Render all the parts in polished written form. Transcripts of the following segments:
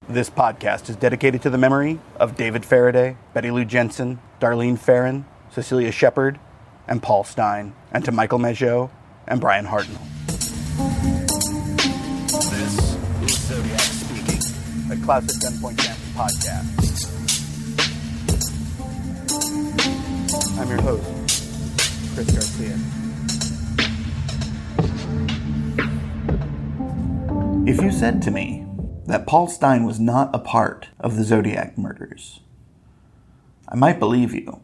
This podcast is dedicated to the memory of David Faraday, Betty Lou Jensen, Darlene Farron, Cecilia Shepard, and Paul Stine, and to Michael Mageau and Brian Hartnell. This is Zodiac Speaking, a classic Gunpoint Camp podcast. I'm your host, Chris Garcia. If you said to me that Paul Stine was not a part of the Zodiac murders, I might believe you.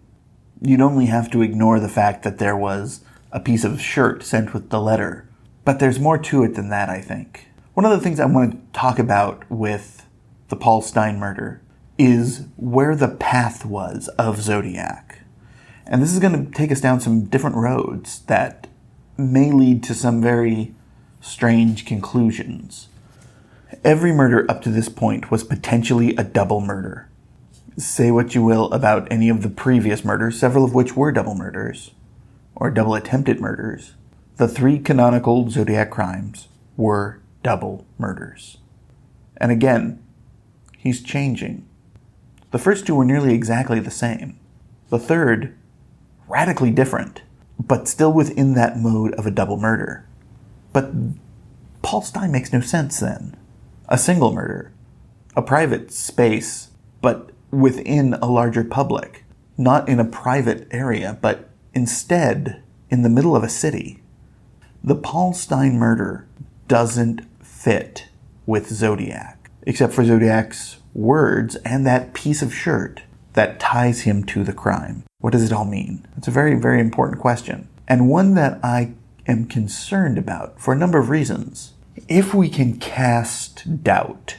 You'd only have to ignore the fact that there was a piece of shirt sent with the letter. But there's more to it than that, I think. One of the things I want to talk about with the Paul Stine murder is where the path was of Zodiac. And this is going to take us down some different roads that may lead to some very strange conclusions. Every murder up to this point was potentially a double murder. Say what you will about any of the previous murders, several of which were double murders, or double attempted murders. The three canonical Zodiac crimes were double murders. And again, he's changing. The first two were nearly exactly the same. The third, radically different, but still within that mode of a double murder. But Paul Stine makes no sense then. A single murder, a private space, but within a larger public, not in a private area, but instead in the middle of a city. The Paul Stine murder doesn't fit with Zodiac, except for Zodiac's words and that piece of shirt that ties him to the crime. What does it all mean? It's a very, very important question, and one that I am concerned about for a number of reasons. If we can cast doubt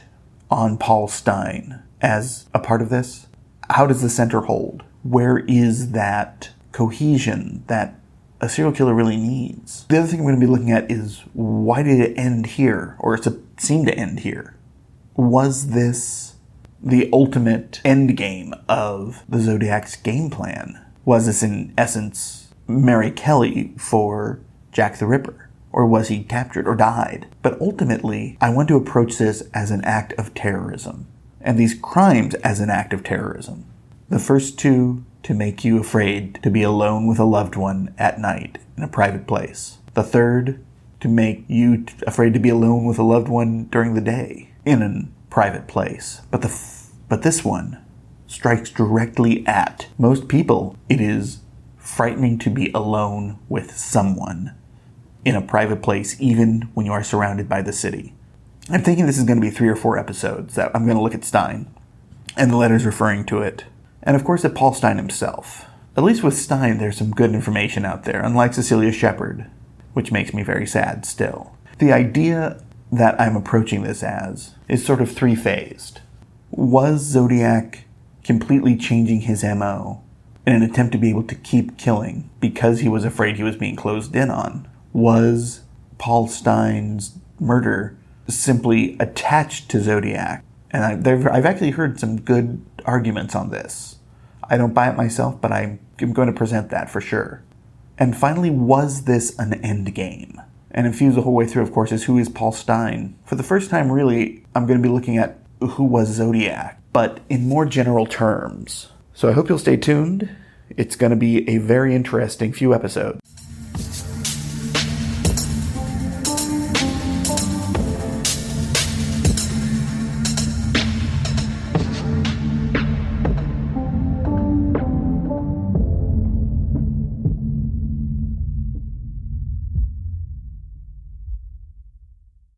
on Paul Stine as a part of this, how does the center hold? Where is that cohesion that a serial killer really needs? The other thing I'm going to be looking at is, why did it end here, or seem to end here? Was this the ultimate end game of the Zodiac's game plan? Was this, in essence, Mary Kelly for Jack the Ripper? Or was he captured or died? But ultimately, I want to approach this as an act of terrorism, and these crimes as an act of terrorism. The first two, to make you afraid to be alone with a loved one at night in a private place. The third, to make you afraid to be alone with a loved one during the day in a private place. But this one strikes directly at most people. It is frightening to be alone with someone in a private place, even when you are surrounded by the city. I'm thinking this is going to be 3 or 4 episodes that I'm going to look at Stine and the letters referring to it. And of course at Paul Stine himself. At least with Stine, there's some good information out there, unlike Cecilia Shepard, which makes me very sad still. The idea that I'm approaching this as is sort of 3-phased. Was Zodiac completely changing his MO in an attempt to be able to keep killing because he was afraid he was being closed in on? Was Paul Stine's murder simply attached to Zodiac? And I've actually heard some good arguments on this. I don't buy it myself, but I'm going to present that for sure. And finally, was this an end game? And infused the whole way through, of course, is who is Paul Stine? For the first time, really, I'm going to be looking at who was Zodiac, but in more general terms. So I hope you'll stay tuned. It's going to be a very interesting few episodes.